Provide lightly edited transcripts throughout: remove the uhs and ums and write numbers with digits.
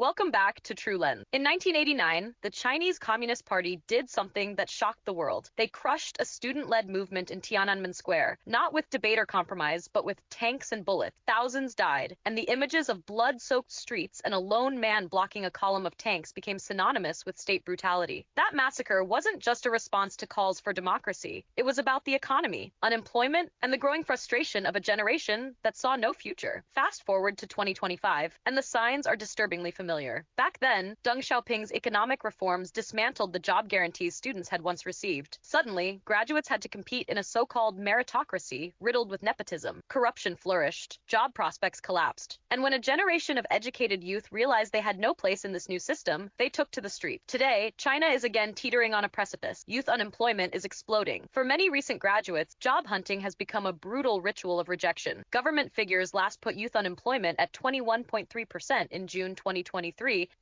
Welcome back to True Lens. In 1989, the Chinese Communist Party did something that shocked the world. They crushed a student-led movement in Tiananmen Square, not with debate or compromise, but with tanks and bullets. Thousands died, and the images of blood-soaked streets and a lone man blocking a column of tanks became synonymous with state brutality. That massacre wasn't just a response to calls for democracy. It was about the economy, unemployment, and the growing frustration of a generation that saw no future. Fast forward to 2025, and the signs are disturbingly familiar. Back then, Deng Xiaoping's economic reforms dismantled the job guarantees students had once received. Suddenly, graduates had to compete in a so-called meritocracy riddled with nepotism. Corruption flourished. Job prospects collapsed. And when a generation of educated youth realized they had no place in this new system, they took to the street. Today, China is again teetering on a precipice. Youth unemployment is exploding. For many recent graduates, job hunting has become a brutal ritual of rejection. Government figures last put youth unemployment at 21.3% in June 2023,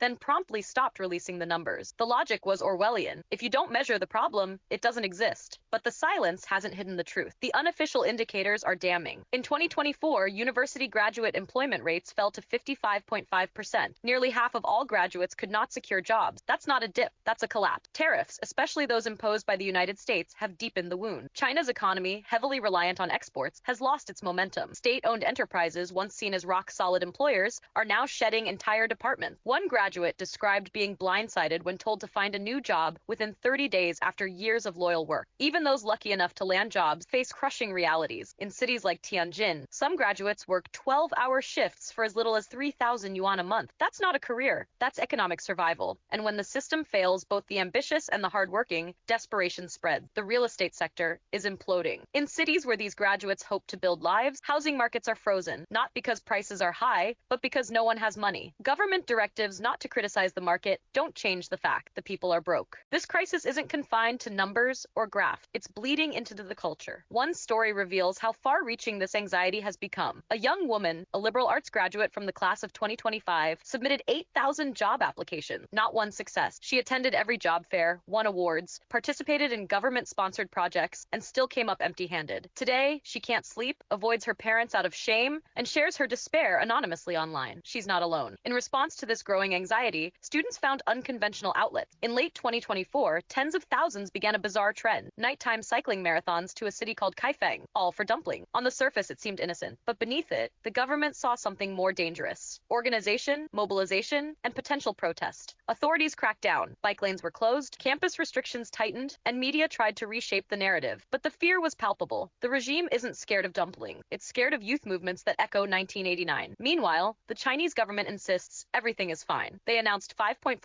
then promptly stopped releasing the numbers. The logic was Orwellian. If you don't measure the problem, it doesn't exist. But the silence hasn't hidden the truth. The unofficial indicators are damning. In 2024, university graduate employment rates fell to 55.5%. Nearly half of all graduates could not secure jobs. That's not a dip, that's a collapse. Tariffs, especially those imposed by the United States, have deepened the wound. China's economy, heavily reliant on exports, has lost its momentum. State-owned enterprises, once seen as rock-solid employers, are now shedding entire departments. One graduate described being blindsided when told to find a new job within 30 days after years of loyal work. Even those lucky enough to land jobs face crushing realities. In cities like Tianjin, some graduates work 12-hour shifts for as little as 3,000 yuan a month. That's not a career. That's economic survival. And when the system fails both the ambitious and the hardworking, desperation spreads. The real estate sector is imploding. In cities where these graduates hope to build lives, housing markets are frozen, not because prices are high, but because no one has money. Government directives not to criticize the market don't change the fact the people are broke. This crisis isn't confined to numbers or graphs. It's bleeding into the culture. One story reveals how far-reaching this anxiety has become. A young woman, a liberal arts graduate from the class of 2025, submitted 8,000 job applications. Not one success. She attended every job fair, won awards, participated in government-sponsored projects, and still came up empty-handed. Today, she can't sleep, avoids her parents out of shame, and shares her despair anonymously online. She's not alone. In response to this growing anxiety, students found unconventional outlets. In late 2024, tens of thousands began a bizarre trend: nighttime cycling marathons to a city called Kaifeng, all for dumpling. On the surface, it seemed innocent, but beneath it, the government saw something more dangerous: organization, mobilization, and potential protest. Authorities cracked down. Bike lanes were closed, campus restrictions tightened, and media tried to reshape the narrative. But the fear was palpable. The regime isn't scared of dumpling. It's scared of youth movements that echo 1989. Meanwhile, the Chinese government insists everything is fine. They announced 5.4%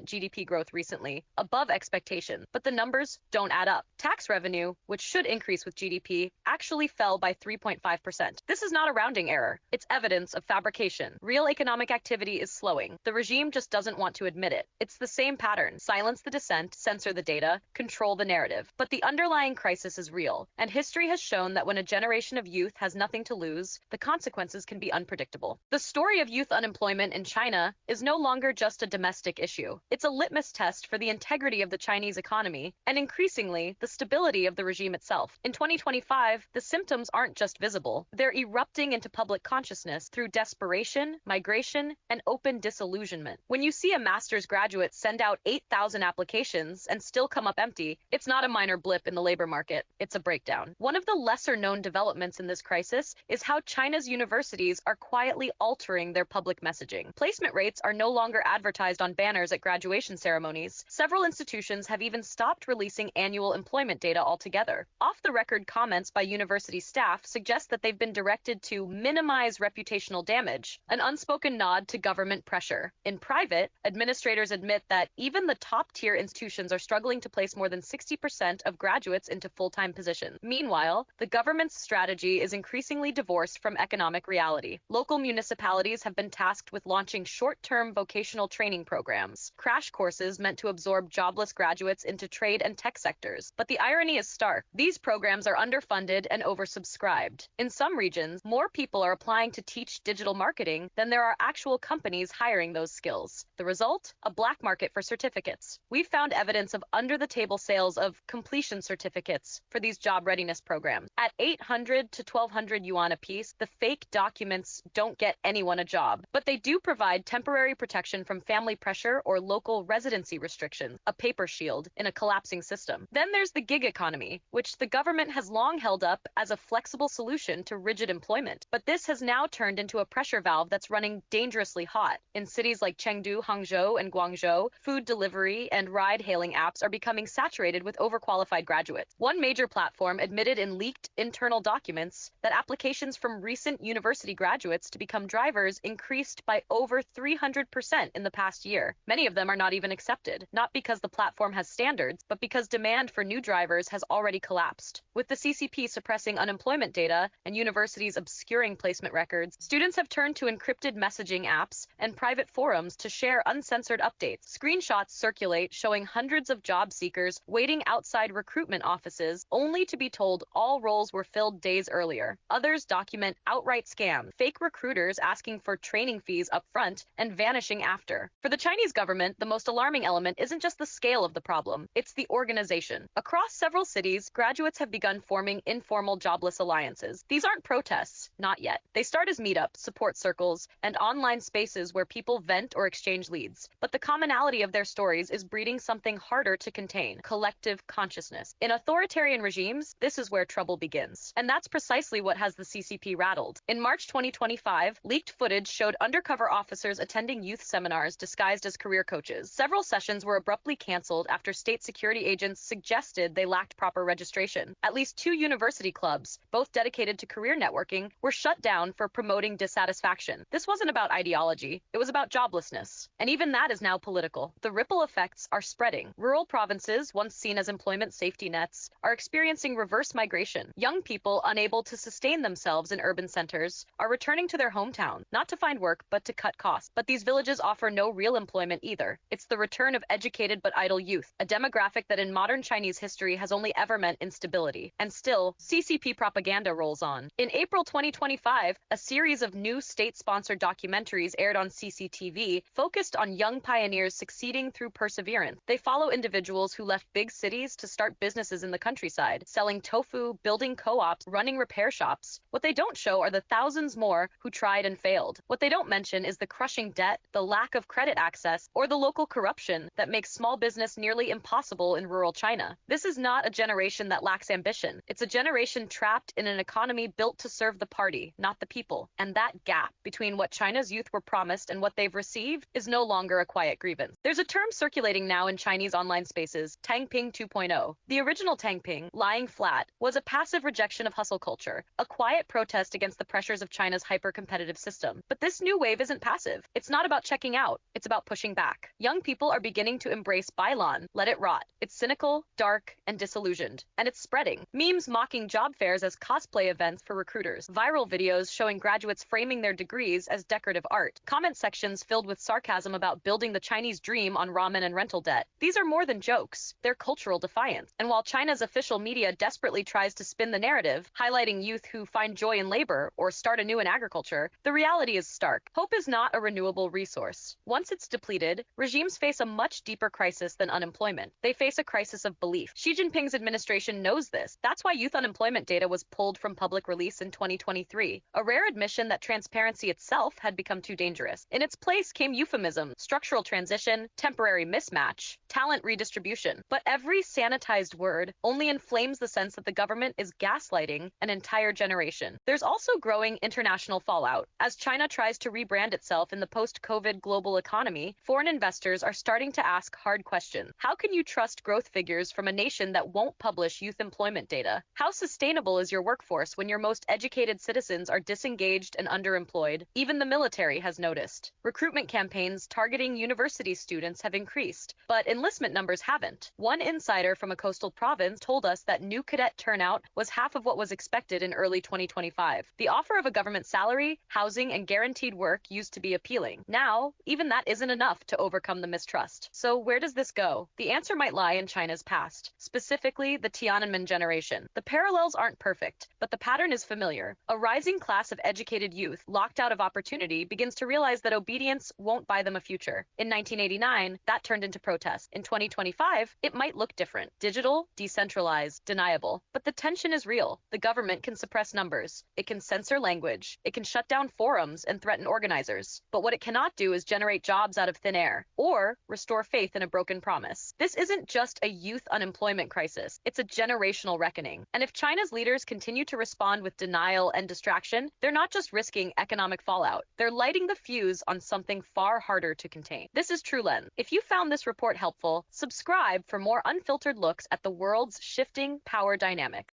GDP growth recently, above expectation, but the numbers don't add up. Tax revenue, which should increase with GDP, actually fell by 3.5%. This is not a rounding error. It's evidence of fabrication. Real economic activity is slowing. The regime just doesn't want to admit it. It's the same pattern: silence the dissent, censor the data, control the narrative. But the underlying crisis is real, and history has shown that when a generation of youth has nothing to lose, the consequences can be unpredictable. The story of youth unemployment in China is no longer just a domestic issue. It's a litmus test for the integrity of the Chinese economy and, increasingly, the stability of the regime itself. In 2025, the symptoms aren't just visible. They're erupting into public consciousness through desperation, migration, and open disillusionment. When you see a master's graduate send out 8,000 applications and still come up empty, it's not a minor blip in the labor market. It's a breakdown. One of the lesser-known developments in this crisis is how China's universities are quietly altering their public messaging. Placement rates are no longer advertised on banners at graduation ceremonies. Several institutions have even stopped releasing annual employment data altogether. Off-the-record comments by university staff suggest that they've been directed to minimize reputational damage, an unspoken nod to government pressure. In private, administrators admit that even the top-tier institutions are struggling to place more than 60% of graduates into full-time positions. Meanwhile, the government's strategy is increasingly divorced from economic reality. Local municipalities have been tasked with launching short-term vocational training programs, crash courses meant to absorb jobless graduates into trade and tech sectors. But the irony is stark. These programs are underfunded and oversubscribed. In some regions, more people are applying to teach digital marketing than there are actual companies hiring those skills. The result? A black market for certificates. We've found evidence of under-the-table sales of completion certificates for these job readiness programs. At 800 to 1200 yuan apiece, the fake documents don't get anyone a job, but they do provide temporary protection from family pressure or local residency restrictions, a paper shield in a collapsing system. Then there's the gig economy, which the government has long held up as a flexible solution to rigid employment. But this has now turned into a pressure valve that's running dangerously hot. In cities like Chengdu, Hangzhou, and Guangzhou, food delivery and ride-hailing apps are becoming saturated with overqualified graduates. One major platform admitted in leaked internal documents that applications from recent university graduates to become drivers increased by over 300% in the past year. Many of them are not even accepted, not because the platform has standards, but because demand for new drivers has already collapsed. With the CCP suppressing unemployment data and universities obscuring placement records, students have turned to encrypted messaging apps and private forums to share uncensored updates. Screenshots circulate showing hundreds of job seekers waiting outside recruitment offices only to be told all roles were filled days earlier. Others document outright scams, fake recruiters asking for training fees up front and vanishing after. For the Chinese government, the most alarming element isn't just the scale of the problem, it's the organization. Across several cities, graduates have begun forming informal jobless alliances. These aren't protests, not yet. They start as meetups, support circles, and online spaces where people vent or exchange leads. But the commonality of their stories is breeding something harder to contain: collective consciousness. In authoritarian regimes, this is where trouble begins. And that's precisely what has the CCP rattled. In March 2025, leaked footage showed undercover officers attending youth seminars disguised as career coaches. Several sessions were abruptly canceled after state security agents suggested they lacked proper registration. At least 2 university clubs, both dedicated to career networking, were shut down for promoting dissatisfaction. This wasn't about ideology, it was about joblessness. And even that is now political. The ripple effects are spreading. Rural provinces, once seen as employment safety nets, are experiencing reverse migration. Young people unable to sustain themselves in urban centers are returning to their hometown, not to find work, but to cut costs. But these villages offer no real employment either. It's the return of educated but idle youth, a demographic that in modern Chinese history has only ever meant instability. And still, CCP propaganda rolls on. In April 2025, a series of new state-sponsored documentaries aired on CCTV focused on young pioneers succeeding through perseverance. They follow individuals who left big cities to start businesses in the countryside, selling tofu, building co-ops, running repair shops. What they don't show are the thousands more who tried and failed. What they don't mention is the crushing debt, the lack of credit access, or the local corruption that makes small business nearly impossible in rural China. This is not a generation that lacks ambition. It's a generation trapped in an economy built to serve the party, not the people. And that gap between what China's youth were promised and what they've received is no longer a quiet grievance. There's a term circulating now in Chinese online spaces, Tangping 2.0. The original Tangping, lying flat, was a passive rejection of hustle culture, a quiet protest against the pressures of China's hyper-competitive system. But this new wave isn't passive. It's not about checking out, it's about pushing back. Young people are beginning to embrace Bailan, let it rot. It's cynical, dark, and disillusioned. And it's spreading. Memes mocking job fairs as cosplay events for recruiters. Viral videos showing graduates framing their degrees as decorative art. Comment sections filled with sarcasm about building the Chinese dream on ramen and rental debt. These are more than jokes. They're cultural defiance. And while China's official media desperately tries to spin the narrative, highlighting youth who find joy in labor or start anew in agriculture, the reality is stark. Hope is not a renewable resource. Once it's depleted, regimes face a much deeper crisis than unemployment. They face a crisis of belief. Xi Jinping's administration knows this. That's why youth unemployment data was pulled from public release in 2023, a rare admission that transparency itself had become too dangerous. In its place came euphemism, structural transition, temporary mismatch, talent redistribution. But every sanitized word only inflames the sense that the government is gaslighting an entire generation. There's also growing international fallout. As China tries to rebrand itself in the post-COVID global economy, foreign investors are starting to ask hard questions. How can you trust growth figures from a nation that won't publish youth employment data? How sustainable is your workforce when your most educated citizens are disengaged and underemployed? Even the military has noticed. Recruitment campaigns targeting university students have increased, but enlistment numbers haven't. One insider from a coastal province told us that new cadet turnout was half of what was expected in early 2025. The offer of a government salary, housing, and guaranteed work used to be appealing. Now, even that isn't enough to overcome the mistrust. So where does this go? The answer might lie in China's past, specifically the Tiananmen generation. The parallels aren't perfect, but the pattern is familiar. A rising class of educated youth, locked out of opportunity, begins to realize that obedience won't buy them a future. In 1989, that turned into protest. In 2025, it might look different. Digital, decentralized, deniable. But the tension Corruption is real. The government can suppress numbers. It can censor language. It can shut down forums and threaten organizers. But what it cannot do is generate jobs out of thin air or restore faith in a broken promise. This isn't just a youth unemployment crisis. It's a generational reckoning. And if China's leaders continue to respond with denial and distraction, they're not just risking economic fallout. They're lighting the fuse on something far harder to contain. This is True Lens. If you found this report helpful, subscribe for more unfiltered looks at the world's shifting power dynamics.